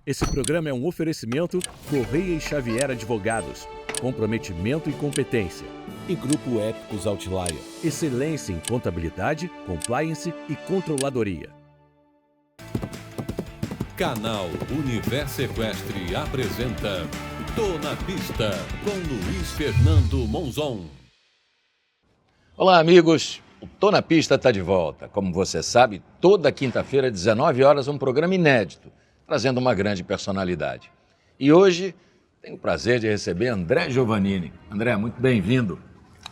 Esse programa é um oferecimento Correia e Xavier Advogados. Comprometimento e competência. E Grupo Épicos Outlier. Excelência em contabilidade, compliance e controladoria. Canal Universo Equestre apresenta Tô na Pista, com Luiz Fernando Monzon. Olá, amigos. O Tô na Pista está de volta. Como você sabe, toda quinta-feira, às 19 horas, um programa inédito, trazendo uma grande personalidade. E hoje tenho o prazer de receber André Giovannini. André, muito bem-vindo.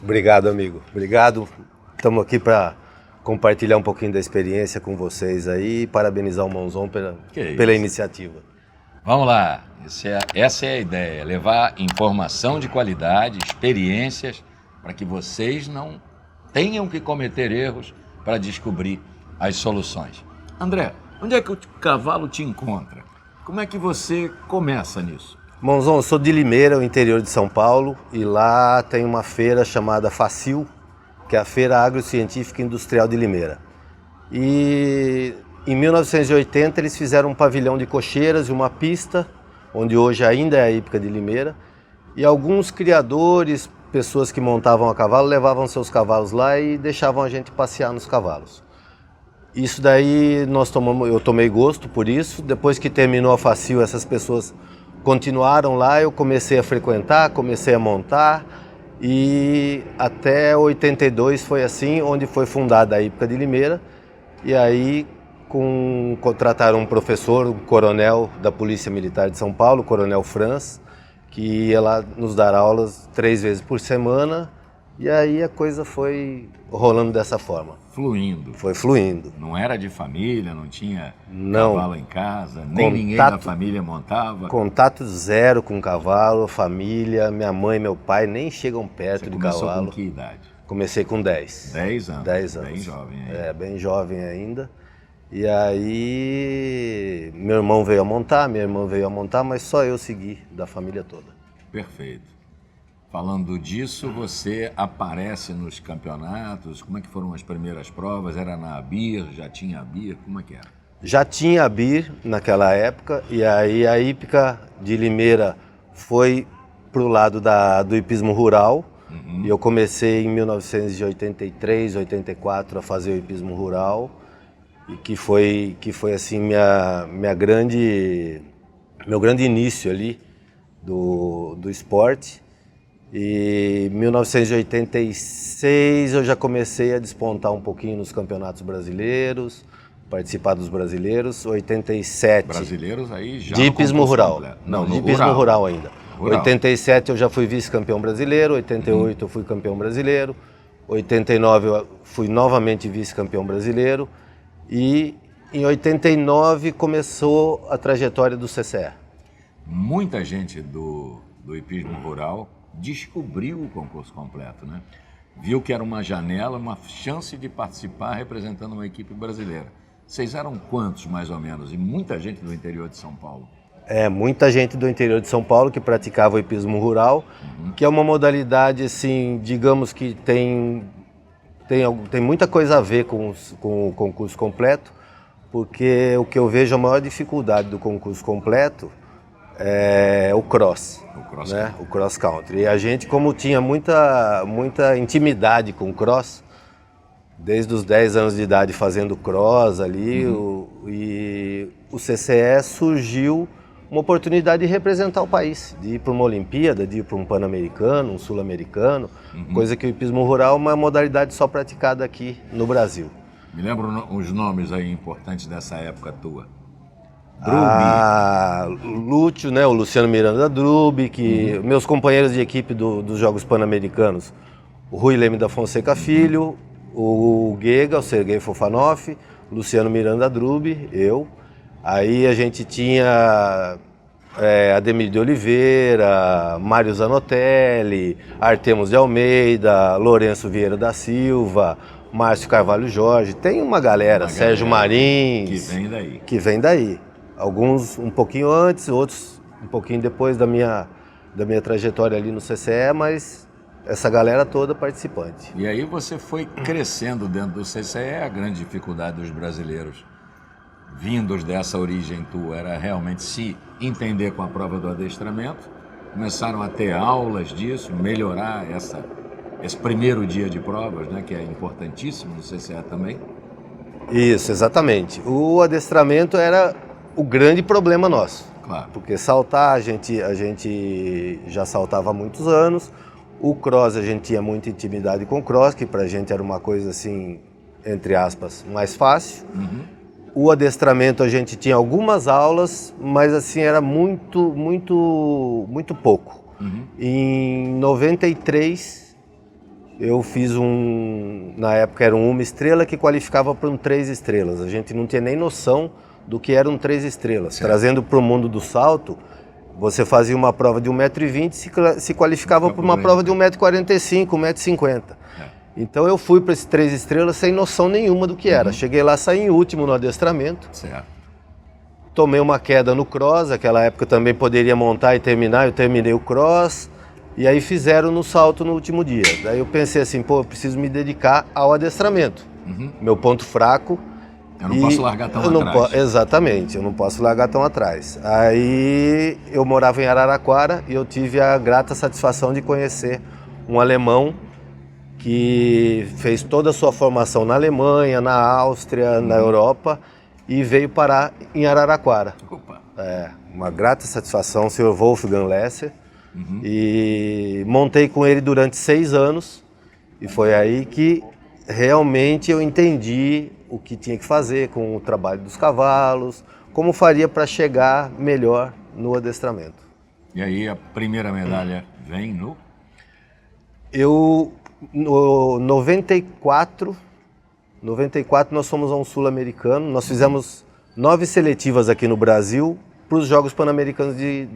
Obrigado, amigo. Obrigado. Estamos aqui para compartilhar um pouquinho da experiência com vocês aí e parabenizar o Monzon pela iniciativa. Vamos lá. Essa é a ideia, levar informação de qualidade, experiências, para que vocês não tenham que cometer erros para descobrir as soluções. André, onde é que o cavalo te encontra? Como é que você começa nisso? Monzon, eu sou de Limeira, o interior de São Paulo, e lá tem uma feira chamada Facil, que é a Feira Agrocientífica Industrial de Limeira. E em 1980 eles fizeram um pavilhão de cocheiras e uma pista, onde hoje ainda é a hípica de Limeira, e alguns criadores, pessoas que montavam a cavalo, levavam seus cavalos lá e deixavam a gente passear nos cavalos. Isso daí eu tomei gosto por isso. Depois que terminou a Facil, essas pessoas continuaram lá, eu comecei a frequentar, comecei a montar e até 82 foi assim, onde foi fundada a hípica de Limeira. E aí contrataram um professor, um coronel da Polícia Militar de São Paulo, o Coronel Franz, que ia lá nos dar aulas 3 vezes por semana, e aí a coisa foi rolando dessa forma. Fluindo. Foi fluindo. Não era de família, não tinha Não. cavalo em casa, nem ninguém da família montava. Contato zero com cavalo, família, minha mãe e meu pai nem chegam perto de cavalo. Você começou com que idade? Comecei com 10. 10 anos? 10 anos. Bem jovem ainda. É, bem jovem ainda. E aí meu irmão veio a montar, minha irmã veio a montar, mas só eu segui da família toda. Perfeito. Falando disso, você aparece nos campeonatos, como é que foram as primeiras provas? Era na ABIR, já tinha ABIR, como é que era? Já tinha ABIR naquela época, e aí a hípica de Limeira foi pro lado do hipismo rural, e eu comecei em 1983, 84 a fazer o hipismo rural, e que foi assim meu grande início ali do esporte. E em 1986 eu já comecei a despontar um pouquinho nos campeonatos brasileiros, participar dos brasileiros. 87 brasileiros aí já de hipismo rural. Completo. Não, de hipismo rural ainda. Rural. 87 eu já fui vice-campeão brasileiro, 88 eu fui campeão brasileiro, 89 eu fui novamente vice-campeão brasileiro e em 89 começou a trajetória do CCE. Muita gente do hipismo rural descobriu o concurso completo, né? Viu que era uma janela, uma chance de participar representando uma equipe brasileira. Vocês eram quantos, mais ou menos? E muita gente do interior de São Paulo. Muita gente do interior de São Paulo que praticava o hipismo rural, que é uma modalidade, assim, digamos que tem muita coisa a ver com o concurso completo, porque o que eu vejo a maior dificuldade do concurso completo é o cross, né? O cross country. E a gente, como tinha muita intimidade com o cross, desde os 10 anos de idade fazendo cross ali, e o CCE surgiu uma oportunidade de representar o país, de ir para uma Olimpíada, de ir para um Pan-Americano, um Sul-Americano, coisa que o hipismo rural é uma modalidade só praticada aqui no Brasil. Me lembro os nomes aí importantes dessa época tua. Lúcio, né, o Luciano Miranda Drubi, que meus companheiros de equipe dos Jogos Pan-Americanos, o Rui Leme da Fonseca Filho, o Guega, o Sergei Fofanoff, Luciano Miranda Drubi, eu. Aí a gente tinha Ademir de Oliveira, Mário Zanotelli, Artemus de Almeida, Lourenço Vieira da Silva, Márcio Carvalho Jorge, tem uma galera, Sérgio Marins, que vem daí. Alguns um pouquinho antes, outros um pouquinho depois da minha trajetória ali no CCE, mas essa galera toda participante. E aí você foi crescendo dentro do CCE, a grande dificuldade dos brasileiros vindos dessa origem tua, era realmente se entender com a prova do adestramento. Começaram a ter aulas disso, melhorar esse primeiro dia de provas, né, que é importantíssimo no CCE também. Isso, exatamente. O adestramento era o grande problema nosso. Claro. Porque saltar, a gente já saltava há muitos anos. O cross, a gente tinha muita intimidade com o cross, que pra gente era uma coisa assim, entre aspas, mais fácil. O adestramento, a gente tinha algumas aulas, mas assim, era muito pouco. Em 93, eu fiz na época era um 1 estrela que qualificava para um 3 estrelas. A gente não tinha nem noção do que era um 3 estrelas. Certo. Trazendo para o mundo do salto, você fazia uma prova de 1,20 m e se qualificava para uma prova de 1,45 m, 1,50 m. Então eu fui para esse 3 estrelas sem noção nenhuma do que era. Cheguei lá, saí em último no adestramento. Certo. Tomei uma queda no cross, naquela época eu também poderia montar e terminar, eu terminei o cross. E aí fizeram no salto no último dia. Daí eu pensei assim, pô, eu preciso me dedicar ao adestramento. Meu ponto fraco. Eu não posso largar tão atrás. Exatamente, eu não posso largar tão atrás. Aí eu morava em Araraquara e eu tive a grata satisfação de conhecer um alemão que fez toda a sua formação na Alemanha, na Áustria, na Europa e veio parar em Araraquara. Opa. Uma grata satisfação, o senhor Wolfgang Lesser. E montei com ele durante 6 anos e foi aí que realmente eu entendi o que tinha que fazer com o trabalho dos cavalos, como faria para chegar melhor no adestramento. E aí a primeira medalha vem no? No 94 nós fomos a um sul-americano, nós fizemos 9 seletivas aqui no Brasil para os Jogos Pan-Americanos de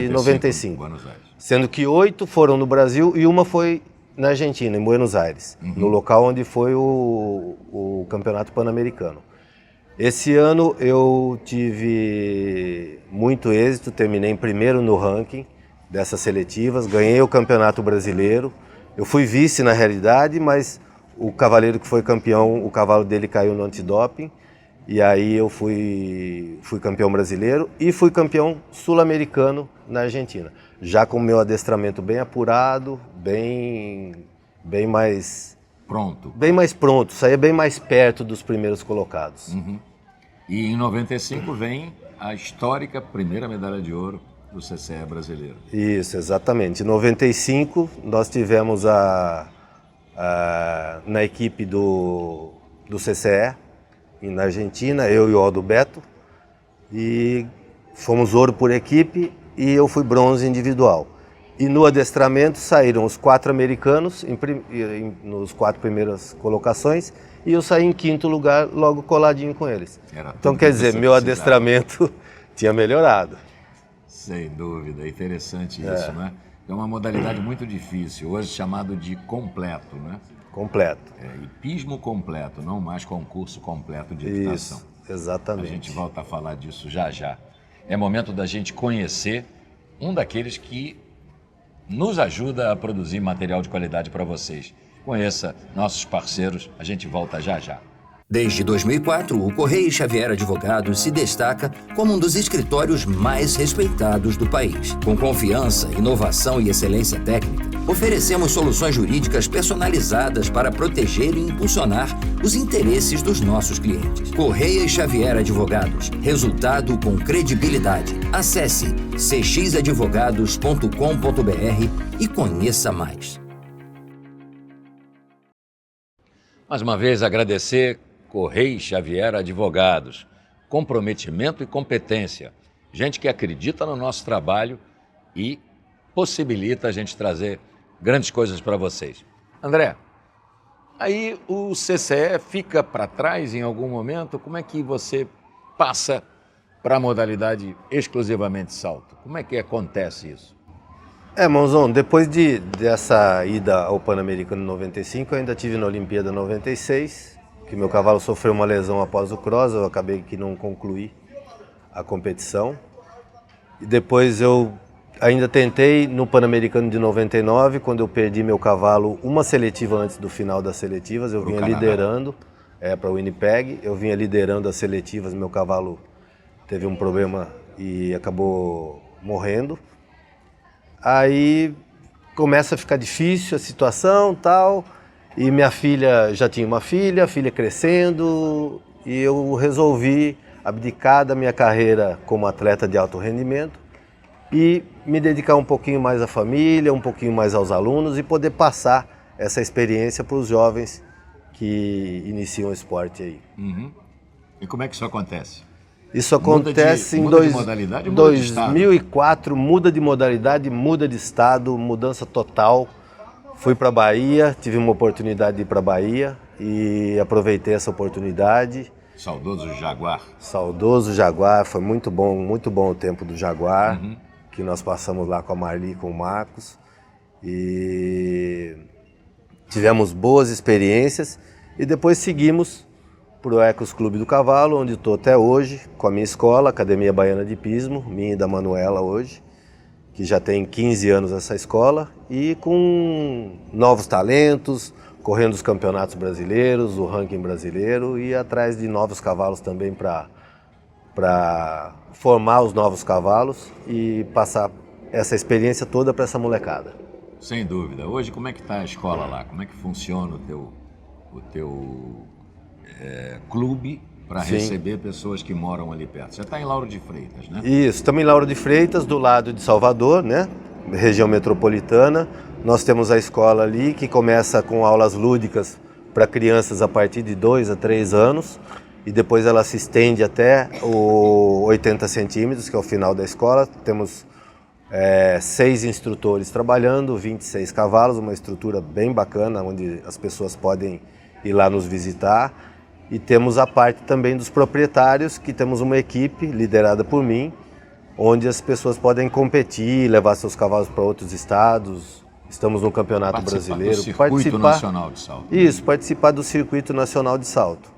95. Buenos Aires. Sendo que 8 foram no Brasil e uma foi na Argentina, em Buenos Aires, no local onde foi o Campeonato Pan-Americano. Esse ano eu tive muito êxito, terminei em primeiro no ranking dessas seletivas, ganhei o Campeonato Brasileiro. Eu fui vice na realidade, mas o cavaleiro que foi campeão, o cavalo dele caiu no antidoping. E aí eu fui campeão brasileiro e fui campeão sul-americano na Argentina. Já com o meu adestramento bem apurado, bem mais pronto, saía bem mais perto dos primeiros colocados. E em 95 vem a histórica primeira medalha de ouro do CCE brasileiro. Isso, exatamente. Em 95 nós tivemos na equipe do CCE, na Argentina, eu e o Aldo Beto, e fomos ouro por equipe e eu fui bronze individual. E no adestramento saíram os 4 americanos nos 4 primeiras colocações e eu saí em 5º lugar, logo coladinho com eles. Então quer dizer, meu adestramento tinha melhorado. Sem dúvida, é interessante isso, né? É uma modalidade muito difícil, hoje chamado de completo, né? Completo. Hipismo completo, não mais concurso completo de equitação. Isso, exatamente. A gente volta a falar disso já já. É momento da gente conhecer um daqueles que nos ajuda a produzir material de qualidade para vocês. Conheça nossos parceiros, a gente volta já já. Desde 2004, o Correia e Xavier Advogados se destaca como um dos escritórios mais respeitados do país. Com confiança, inovação e excelência técnica, oferecemos soluções jurídicas personalizadas para proteger e impulsionar os interesses dos nossos clientes. Correia e Xavier Advogados, resultado com credibilidade. Acesse cxadvogados.com.br e conheça mais. Mais uma vez, agradecer Correia e Xavier Advogados. Comprometimento e competência. Gente que acredita no nosso trabalho e possibilita a gente trazer grandes coisas para vocês. André, aí o CCE fica para trás em algum momento? Como é que você passa para a modalidade exclusivamente salto? Como é que acontece isso? Mãozão, depois dessa ida ao Pan-Americano em 95, eu ainda tive na Olimpíada 96, que meu cavalo sofreu uma lesão após o cross, eu acabei que não concluí a competição. E depois eu ainda tentei no Pan-Americano de 99, quando eu perdi meu cavalo uma seletiva antes do final das seletivas, eu vinha liderando. para o Winnipeg. Eu vinha liderando as seletivas, meu cavalo teve um problema e acabou morrendo. Aí começa a ficar difícil a situação, tal, e minha filha, já tinha uma filha, a filha crescendo, e eu resolvi abdicar da minha carreira como atleta de alto rendimento e me dedicar um pouquinho mais à família, um pouquinho mais aos alunos e poder passar essa experiência para os jovens que iniciam o esporte aí. Uhum. E como é que isso acontece? Isso acontece em muda de modalidade, muda de estado. 2004, muda de modalidade, muda de estado, mudança total. Fui para a Bahia, tive uma oportunidade de ir para a Bahia e aproveitei essa oportunidade. Saudoso Jaguar. Saudoso Jaguar, foi muito bom o tempo do Jaguar, que nós passamos lá com a Marli e com o Marcos. E tivemos boas experiências e depois seguimos para o Ecos Clube do Cavalo, onde estou até hoje, com a minha escola, Academia Baiana de Hipismo, minha e da Manuela hoje, que já tem 15 anos essa escola, e com novos talentos, correndo os campeonatos brasileiros, o ranking brasileiro, e atrás de novos cavalos também para formar os novos cavalos e passar essa experiência toda para essa molecada. Sem dúvida. Hoje, como é que está a escola lá? Como é que funciona o teu clube para receber pessoas que moram ali perto? Você está em Lauro de Freitas, né? Isso, estamos em Lauro de Freitas, do lado de Salvador, né? Região metropolitana. Nós temos a escola ali que começa com aulas lúdicas para crianças a partir de 2 a 3 anos e depois ela se estende até o 80 centímetros, que é o final da escola. Temos 6 instrutores trabalhando, 26 cavalos, uma estrutura bem bacana, onde as pessoas podem ir lá nos visitar. E temos a parte também dos proprietários, que temos uma equipe liderada por mim, onde as pessoas podem competir, levar seus cavalos para outros estados. Estamos no Campeonato Brasileiro. Do Circuito Nacional de Salto. Isso, participar do Circuito Nacional de Salto.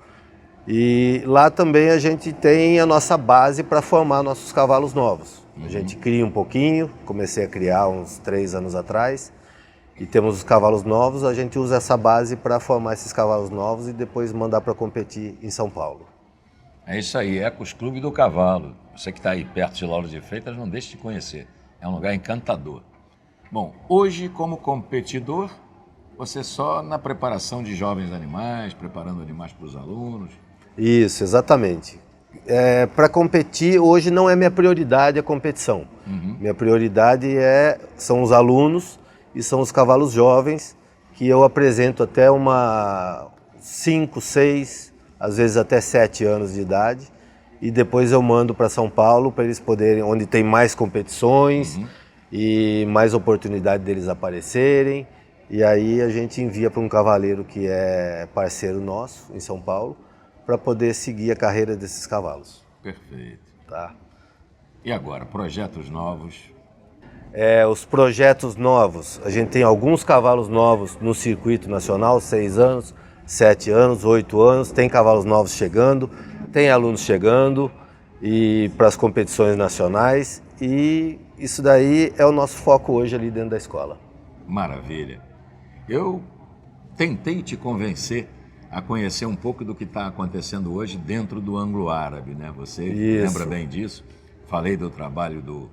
E lá também a gente tem a nossa base para formar nossos cavalos novos. A gente cria um pouquinho, comecei a criar uns 3 anos atrás. E temos os cavalos novos, a gente usa essa base para formar esses cavalos novos e depois mandar para competir em São Paulo. É isso aí, Ecos Clube do Cavalo. Você que está aí perto de Lauro de Freitas, não deixe de conhecer. É um lugar encantador. Bom, hoje como competidor, você só na preparação de jovens animais, preparando animais para os alunos? Isso, exatamente. Para competir, hoje não é minha prioridade a competição. Minha prioridade são os alunos e são os cavalos jovens que eu apresento até 5, 6, às vezes até 7 anos de idade. E depois eu mando para São Paulo para eles poderem, onde tem mais competições e mais oportunidade deles aparecerem. E aí a gente envia para um cavaleiro que é parceiro nosso em São Paulo para poder seguir a carreira desses cavalos. Perfeito. Tá? E agora, projetos novos? Os projetos novos, a gente tem alguns cavalos novos no circuito nacional, 6 anos, 7 anos, 8 anos, tem cavalos novos chegando, tem alunos chegando e para as competições nacionais e isso daí é o nosso foco hoje ali dentro da escola. Maravilha. Eu tentei te convencer a conhecer um pouco do que está acontecendo hoje dentro do Anglo-Árabe, né? Você lembra bem disso? Falei do trabalho do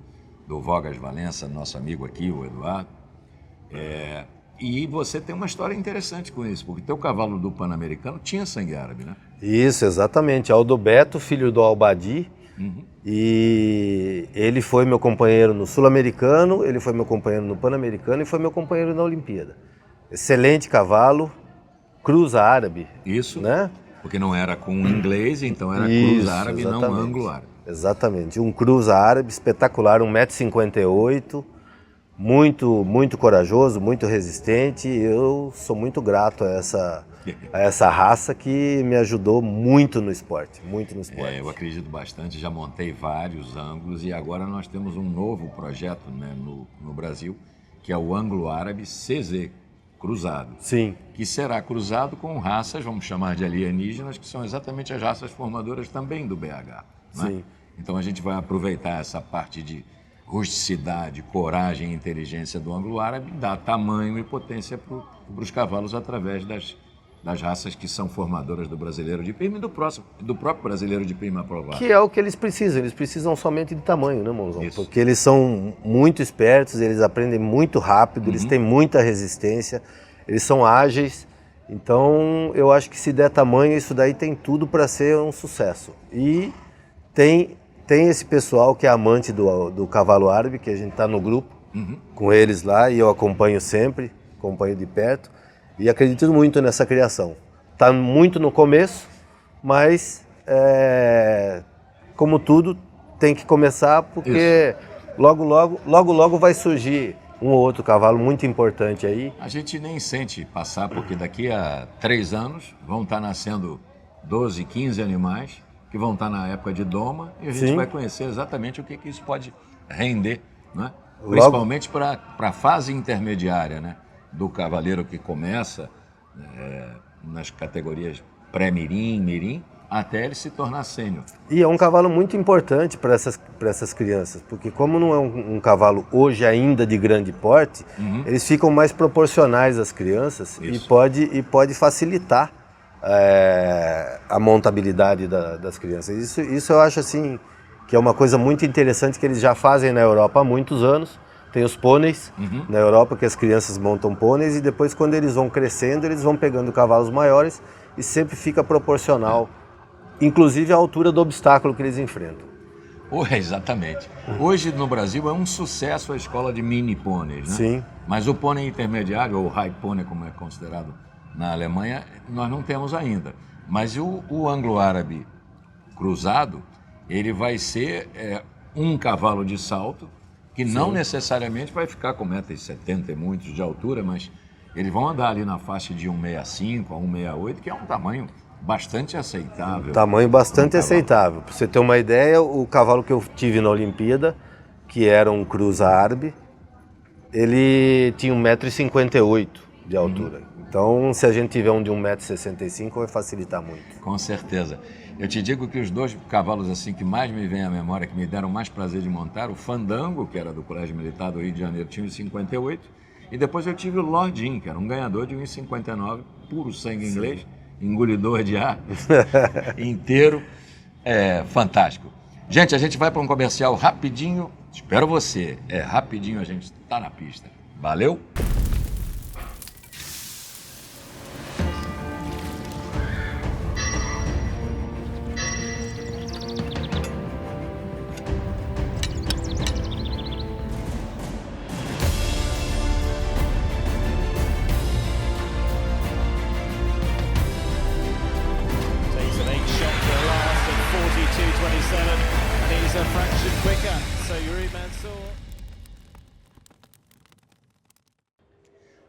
Vogas Valença, nosso amigo aqui, o Eduardo. E você tem uma história interessante com isso, porque teu cavalo do Pan-Americano tinha sangue árabe, né? Isso, exatamente. Aldo Beto, filho do Albadi. E ele foi meu companheiro no Sul-Americano, ele foi meu companheiro no Pan-Americano e foi meu companheiro na Olimpíada. Excelente cavalo, cruza árabe. Isso, né? Porque não era com inglês, então era cruza árabe e não anglo-árabe. Exatamente, um cruza árabe espetacular, 1,58 m, muito corajoso, muito resistente. Eu sou muito grato a essa raça que me ajudou muito no esporte, eu acredito bastante, já montei vários ângulos e agora nós temos um novo projeto, né, no Brasil, que é o Anglo-Árabe CZ, cruzado. Sim. Que será cruzado com raças, vamos chamar de alienígenas, que são exatamente as raças formadoras também do BH. Né? Sim. Então a gente vai aproveitar essa parte de rusticidade, coragem e inteligência do Anglo-Árabe, dar tamanho e potência para os cavalos através das raças que são formadoras do brasileiro de pismo e do próprio brasileiro de pismo aprovado. Que é o que eles precisam somente de tamanho, né, Monzão? Isso. Porque eles são muito espertos, eles aprendem muito rápido, eles têm muita resistência, eles são ágeis, então eu acho que se der tamanho, isso daí tem tudo para ser um sucesso. E tem esse pessoal que é amante do cavalo árabe, que a gente está no grupo com eles lá e eu acompanho sempre, acompanho de perto. E acredito muito nessa criação. Está muito no começo, mas como tudo tem que começar porque logo vai surgir um ou outro cavalo muito importante aí. A gente nem sente passar porque daqui a 3 anos vão estar nascendo 12, 15 animais que vão estar na época de doma e a gente vai conhecer exatamente o que isso pode render, né? Principalmente para a fase intermediária, né? Do cavaleiro que começa nas categorias pré-mirim, mirim, até ele se tornar sênior. E é um cavalo muito importante para essas crianças, porque como não é um cavalo hoje ainda de grande porte, eles ficam mais proporcionais às crianças e pode facilitar a montabilidade das crianças. Isso eu acho assim que é uma coisa muito interessante que eles já fazem na Europa há muitos anos. Tem os pôneis na Europa, que as crianças montam pôneis e depois quando eles vão crescendo, eles vão pegando cavalos maiores e sempre fica proporcional, inclusive à altura do obstáculo que eles enfrentam. Exatamente. Hoje no Brasil é um sucesso a escola de mini pôneis, né? Sim. Mas o pônei intermediário, ou high pônei, como é considerado na Alemanha, nós não temos ainda. Mas o anglo-árabe cruzado, ele vai ser um cavalo de salto, que não necessariamente vai ficar com 1,70 m e muitos de altura, mas eles vão andar ali na faixa de 1,65 a 1,68, que é um tamanho bastante aceitável. Tamanho bastante aceitável. Para você ter uma ideia, o cavalo que eu tive na Olimpíada, que era um cruza árabe, ele tinha 1,58 m de altura. Então, se a gente tiver um de 1,65 m, vai facilitar muito. Com certeza. Eu te digo que os 2 cavalos assim que mais me vêm à memória, que me deram mais prazer de montar, o Fandango, que era do Colégio Militar do Rio de Janeiro, tinha 1,58 m, e depois eu tive o Lordin, que era um ganhador de 1,59 m, puro sangue inglês, engolidor de ar, inteiro, fantástico. Gente, a gente vai para um comercial rapidinho, espero você, rapidinho a gente está na pista. Valeu!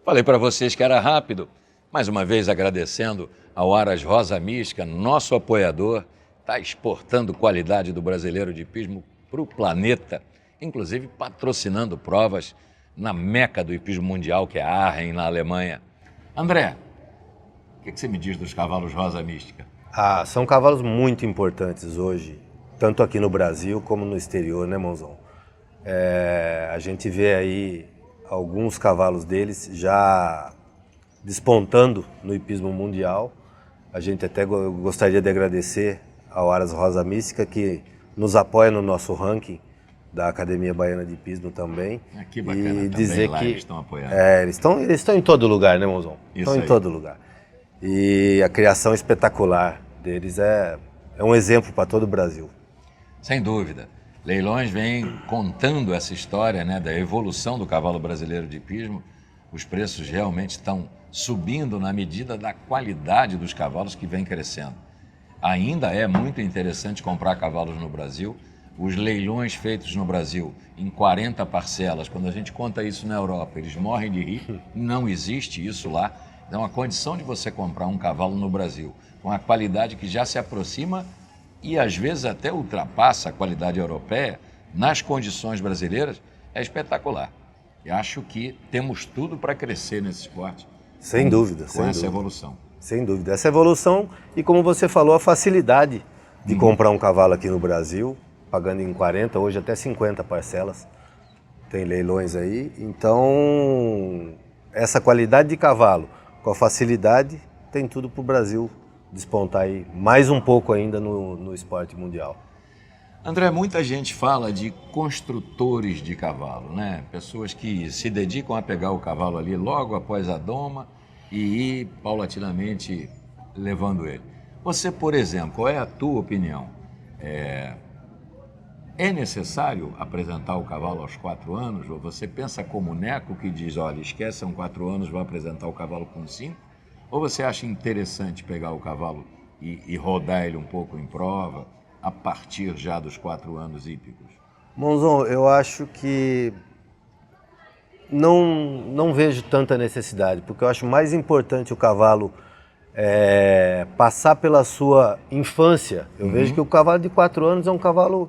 Falei para vocês que era rápido. Mais uma vez agradecendo ao Aras Rosa Mística, nosso apoiador, está exportando qualidade do brasileiro de hipismo para o planeta, inclusive patrocinando provas na meca do hipismo mundial, que é a Aachen, na Alemanha. André, o que você me diz dos cavalos Rosa Mística? São cavalos muito importantes hoje, tanto aqui no Brasil como no exterior, né, Monzão? A gente vê aí alguns cavalos deles já despontando no hipismo mundial. A gente até gostaria de agradecer ao Aras Rosa Mística, que nos apoia no nosso ranking da Academia Baiana de Hipismo também. Que bacana, e também dizer lá que eles estão apoiando. Eles estão em todo lugar, né, Monzão? Estão em todo lugar. E a criação espetacular deles é um exemplo para todo o Brasil. Sem dúvida. Leilões vem contando essa história, né, da evolução do cavalo brasileiro de hipismo. Os preços realmente estão subindo na medida da qualidade dos cavalos que vem crescendo. Ainda é muito interessante comprar cavalos no Brasil. Os leilões feitos no Brasil em 40 parcelas, quando a gente conta isso na Europa, eles morrem de rir, não existe isso lá. Então a condição de você comprar um cavalo no Brasil com a qualidade que já se aproxima e às vezes até ultrapassa a qualidade europeia, nas condições brasileiras, é espetacular. Eu acho que temos tudo para crescer nesse esporte. Sem dúvida. Com essa evolução. Sem dúvida. Essa evolução e, como você falou, a facilidade de comprar um cavalo aqui no Brasil, pagando em 40, hoje até 50 parcelas. Tem leilões aí. Então, essa qualidade de cavalo com a facilidade tem tudo para o Brasil despontar aí mais um pouco ainda no esporte mundial. André, muita gente fala de construtores de cavalo, né? Pessoas que se dedicam a pegar o cavalo ali logo após a doma e ir paulatinamente levando ele. Você, por exemplo, qual é a tua opinião? É necessário apresentar o cavalo aos 4 anos? Ou você pensa como o Neco, que diz, olha, esquece, são 4 anos, vou apresentar o cavalo com 5? Ou você acha interessante pegar o cavalo e rodar ele um pouco em prova a partir já dos 4 anos hípicos? Monzon, eu acho que não vejo tanta necessidade, porque eu acho mais importante o cavalo passar pela sua infância. Eu vejo que o cavalo de 4 anos é um cavalo,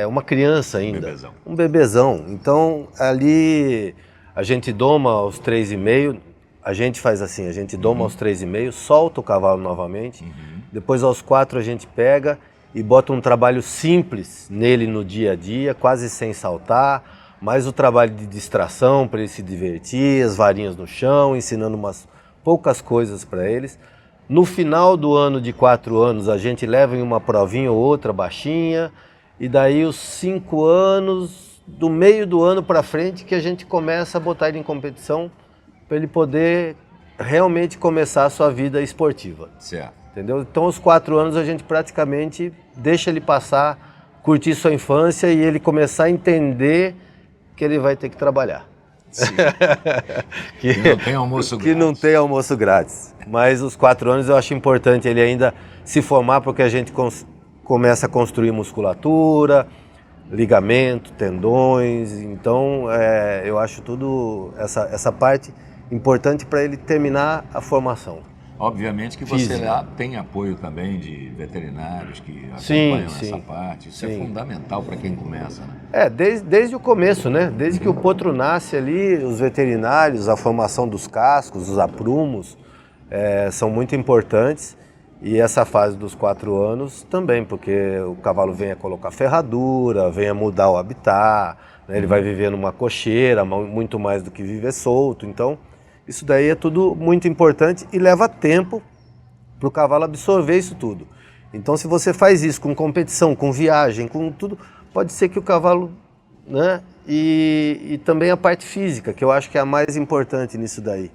uma criança ainda. Um bebezão. Então, ali a gente doma aos 3,5, a gente faz assim, a gente doma aos 3,5, solta o cavalo novamente, depois aos 4 a gente pega e bota um trabalho simples nele no dia a dia, quase sem saltar, mais o trabalho de distração para ele se divertir, as varinhas no chão, ensinando umas poucas coisas para eles. No final do ano de 4 anos a gente leva em uma provinha ou outra baixinha, e daí os 5 anos, do meio do ano para frente, que a gente começa a botar ele em competição para ele poder realmente começar a sua vida esportiva. Certo. Entendeu? Então, aos 4 anos, a gente praticamente deixa ele passar, curtir sua infância e ele começar a entender que ele vai ter que trabalhar. Sim. que não tem almoço grátis. Que não tem almoço grátis. Mas os 4 anos eu acho importante ele ainda se formar, porque a gente começa a construir musculatura, ligamento, tendões. Então, eu acho tudo essa parte importante para ele terminar a formação. Obviamente que você lá tem apoio também de veterinários que acompanham essa parte. Isso é fundamental para quem começa, né? Desde o começo, né? Desde que o potro nasce ali, os veterinários, a formação dos cascos, os aprumos, são muito importantes. E essa fase dos 4 anos também, porque o cavalo vem a colocar ferradura, vem a mudar o habitat, né? Ele vai viver numa cocheira, muito mais do que viver solto. Então, isso daí é tudo muito importante e leva tempo para o cavalo absorver isso tudo. Então, se você faz isso com competição, com viagem, com tudo, pode ser que o cavalo, né? E também a parte física, que eu acho que é a mais importante nisso daí.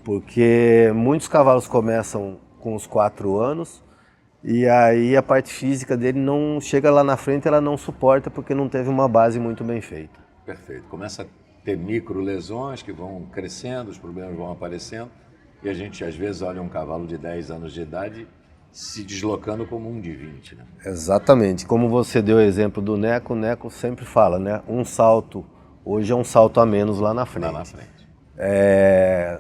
Porque muitos cavalos começam com os 4 anos e aí a parte física dele não chega lá na frente, ela não suporta porque não teve uma base muito bem feita. Perfeito. Começa a ter micro lesões que vão crescendo, os problemas vão aparecendo e a gente às vezes olha um cavalo de 10 anos de idade se deslocando como um de 20, né? Exatamente. Como você deu o exemplo do Neco, o Neco sempre fala, né? Um salto, hoje é um salto a menos lá na frente. Lá na frente.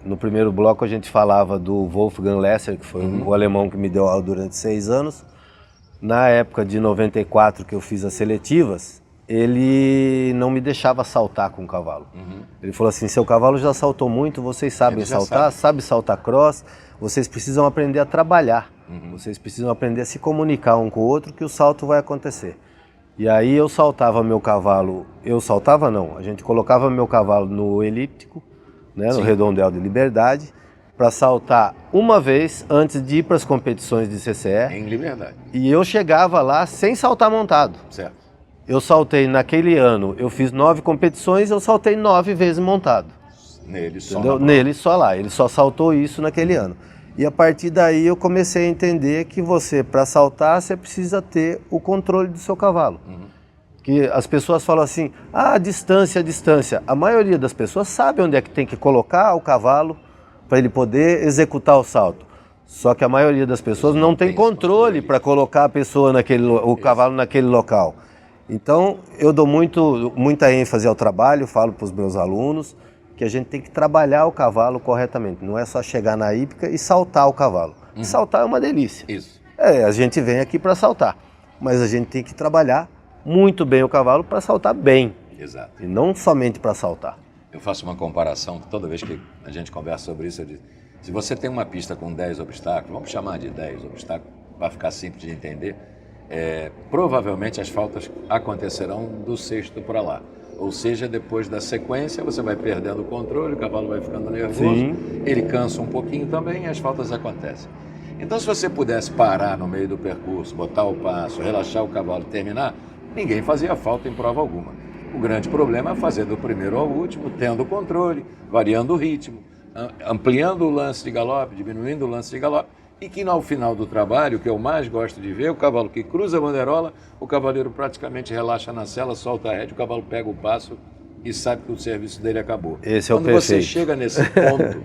No primeiro bloco a gente falava do Wolfgang Lesser, que foi o alemão que me deu aula durante 6 anos. Na época de 94 que eu fiz as seletivas, ele não me deixava saltar com o cavalo. Ele falou assim, seu cavalo já saltou muito, vocês sabem saltar, sabe saltar cross, vocês precisam aprender a trabalhar, vocês precisam aprender a se comunicar um com o outro que o salto vai acontecer. E aí eu saltava meu cavalo, a gente colocava meu cavalo no elíptico, né, no redondel de Liberdade, para saltar uma vez antes de ir para as competições de CCE. Em Liberdade. E eu chegava lá sem saltar montado. Certo. Eu saltei naquele ano, eu fiz 9 competições, eu saltei 9 vezes montado. Nele só. Nele só lá, ele só saltou isso naquele ano. E a partir daí eu comecei a entender que você, para saltar, você precisa ter o controle do seu cavalo. Que as pessoas falam assim, distância, distância. A maioria das pessoas sabe onde é que tem que colocar o cavalo para ele poder executar o salto. Só que a maioria das pessoas não tem controle para colocar a pessoa o cavalo naquele local. Então, eu dou muita ênfase ao trabalho, falo para os meus alunos que a gente tem que trabalhar o cavalo corretamente. Não é só chegar na hípica e saltar o cavalo. Saltar é uma delícia. Isso. A gente vem aqui para saltar, mas a gente tem que trabalhar muito bem o cavalo para saltar bem. Exato. E não somente para saltar. Eu faço uma comparação, toda vez que a gente conversa sobre isso, eu digo, se você tem uma pista com 10 obstáculos, vamos chamar de 10 obstáculos, para ficar simples de entender, provavelmente as faltas acontecerão do 6º para lá. Ou seja, depois da sequência, você vai perdendo o controle, o cavalo vai ficando nervoso, Sim. ele cansa um pouquinho também e as faltas acontecem. Então, se você pudesse parar no meio do percurso, botar o passo, relaxar o cavalo e terminar, ninguém fazia falta em prova alguma. O grande problema é fazer do primeiro ao último, tendo o controle, variando o ritmo, ampliando o lance de galope, diminuindo o lance de galope, e que ao final do trabalho, o que eu mais gosto de ver, o cavalo que cruza a bandeirola, o cavaleiro praticamente relaxa na sela, solta a rédea, o cavalo pega o passo e sabe que o serviço dele acabou. Esse é o Quando perfeito. você chega nesse ponto,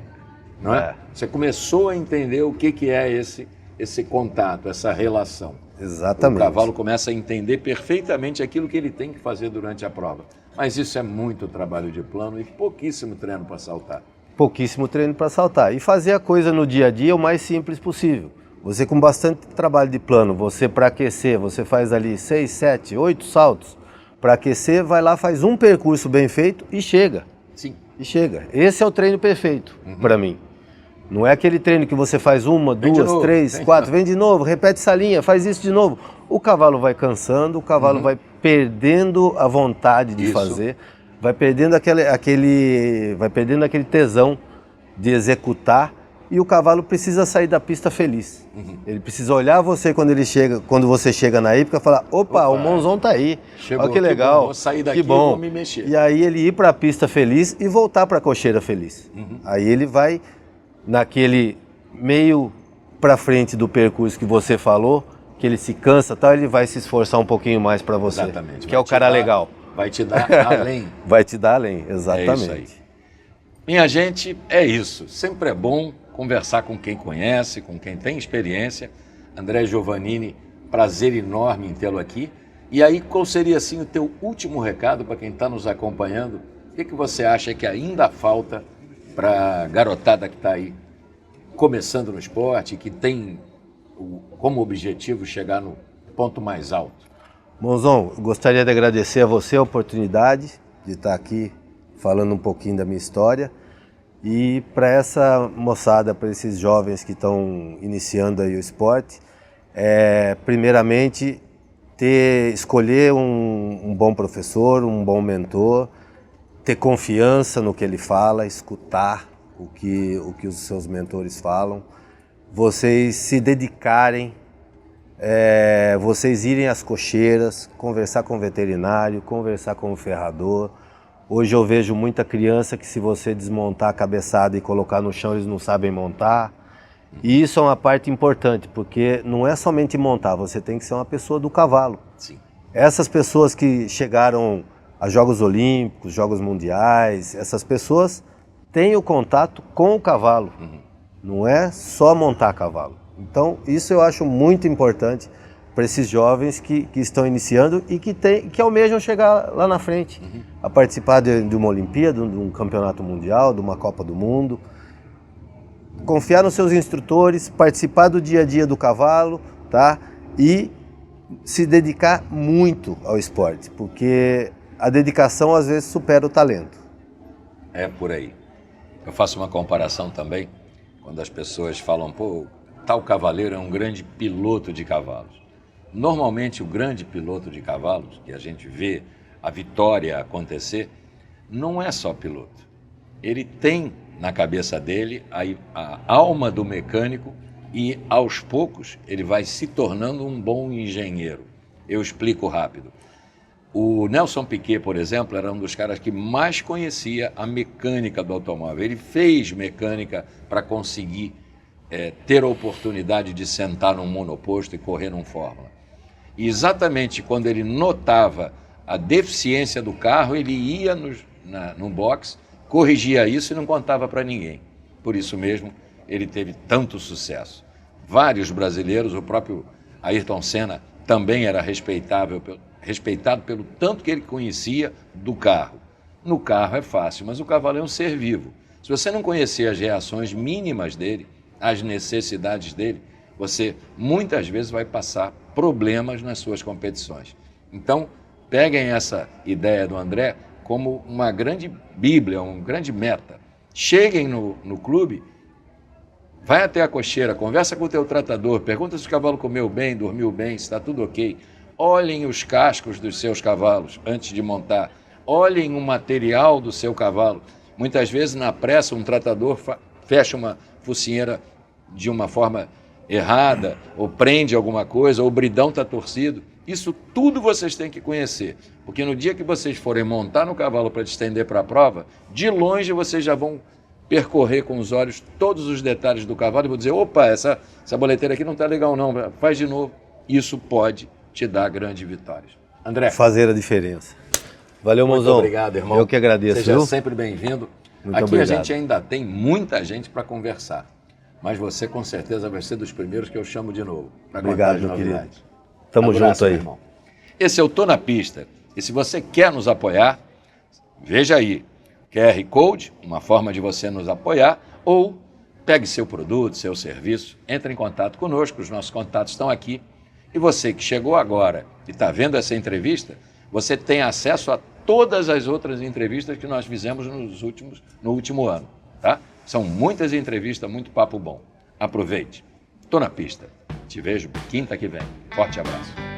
não é? Você começou a entender o que é esse contato, essa relação. Exatamente. O cavalo começa a entender perfeitamente aquilo que ele tem que fazer durante a prova. Mas isso é muito trabalho de plano e pouquíssimo treino para saltar. Pouquíssimo treino para saltar. E fazer a coisa no dia a dia o mais simples possível. Você com bastante trabalho de plano, você para aquecer, você faz ali 6, 7, 8 saltos. Para aquecer, vai lá, faz um percurso bem feito e chega. Sim. E chega. Esse é o treino perfeito para mim. Não é aquele treino que você faz uma, Vem de duas, novo, três, quatro, vem de novo, repete essa linha, faz isso de novo. O cavalo vai cansando, o cavalo vai perdendo a vontade de Isso. fazer, vai perdendo aquele tesão de executar e o cavalo precisa sair da pista feliz. Ele precisa olhar você quando você chega na hípica e falar, opa, o Monzon tá aí, Chegou, olha que que legal, bom, vou sair daqui que bom. e vou me mexer. E aí ele ir para a pista feliz e voltar para a cocheira feliz. Aí ele vai naquele meio para frente do percurso que você falou, que ele se cansa, tal, ele vai se esforçar um pouquinho mais para você. Exatamente. Que é o cara legal. Vai te dar além. Vai te dar além, exatamente. É isso aí. Minha gente, é isso. Sempre é bom conversar com quem conhece, com quem tem experiência. André Giovannini, prazer enorme em tê-lo aqui. E aí, qual seria assim o teu último recado para quem está nos acompanhando? O que você acha que ainda falta para a garotada que está aí começando no esporte, que tem como objetivo chegar no ponto mais alto? Monzon, gostaria de agradecer a você a oportunidade de estar aqui falando um pouquinho da minha história e para essa moçada, para esses jovens que estão iniciando aí o esporte, primeiramente escolher um bom professor, um bom mentor, ter confiança no que ele fala, escutar o que os seus mentores falam, vocês se dedicarem, vocês irem às cocheiras, conversar com o veterinário, conversar com o ferrador. Hoje eu vejo muita criança que se você desmontar a cabeçada e colocar no chão, eles não sabem montar. E isso é uma parte importante, porque não é somente montar, você tem que ser uma pessoa do cavalo. Sim. Essas pessoas que chegaram a Jogos Olímpicos, Jogos Mundiais, essas pessoas têm o contato com o cavalo, não é só montar cavalo. Então isso eu acho muito importante para esses jovens que estão iniciando e que almejam chegar lá na frente, a participar de uma Olimpíada, de um campeonato mundial, de uma Copa do Mundo. Confiar nos seus instrutores, participar do dia a dia do cavalo, tá? E se dedicar muito ao esporte, porque a dedicação às vezes supera o talento. É por aí. Eu faço uma comparação também, quando as pessoas falam, pô, tal cavaleiro é um grande piloto de cavalos. Normalmente o grande piloto de cavalos, que a gente vê a vitória acontecer, não é só piloto. Ele tem na cabeça dele a alma do mecânico e aos poucos ele vai se tornando um bom engenheiro. Eu explico rápido. O Nelson Piquet, por exemplo, era um dos caras que mais conhecia a mecânica do automóvel. Ele fez mecânica para conseguir ter a oportunidade de sentar num monoposto e correr num Fórmula. E exatamente quando ele notava a deficiência do carro, ele ia no box, corrigia isso e não contava para ninguém. Por isso mesmo, ele teve tanto sucesso. Vários brasileiros, o próprio Ayrton Senna também era respeitado pelo tanto que ele conhecia do carro. No carro é fácil, mas o cavalo é um ser vivo. Se você não conhecer as reações mínimas dele, as necessidades dele, você muitas vezes vai passar problemas nas suas competições. Então, peguem essa ideia do André como uma grande bíblia, uma grande meta. Cheguem no clube, vai até a cocheira, conversa com o teu tratador, pergunta se o cavalo comeu bem, dormiu bem, se está tudo ok. Olhem os cascos dos seus cavalos antes de montar Olhem o material do seu cavalo. Muitas vezes, na pressa, um tratador fecha uma focinheira de uma forma errada, ou prende alguma coisa, ou o bridão está torcido. Isso tudo vocês têm que conhecer, porque no dia que vocês forem montar no cavalo para estender para a prova, de longe vocês já vão percorrer com os olhos todos os detalhes do cavalo e vão dizer, opa, essa boleteira aqui não está legal não, faz de novo. Isso pode te dar grandes vitórias. André. Fazer a diferença. Valeu, Muito mozão. obrigado, irmão. Eu que agradeço, Seja viu? sempre bem-vindo. Muito Aqui obrigado. a gente ainda tem muita gente para conversar, mas você com certeza vai ser dos primeiros que eu chamo de novo. Obrigado, meu querido. Tamo junto aí. Irmão. Esse é o Tô na Pista. E se você quer nos apoiar, veja aí, QR Code, uma forma de você nos apoiar, ou pegue seu produto, seu serviço, entre em contato conosco, os nossos contatos estão aqui. E você que chegou agora e está vendo essa entrevista, você tem acesso a todas as outras entrevistas que nós fizemos no último ano, tá? São muitas entrevistas, muito papo bom. Aproveite. Tô na Pista. Te vejo quinta que vem. Forte abraço.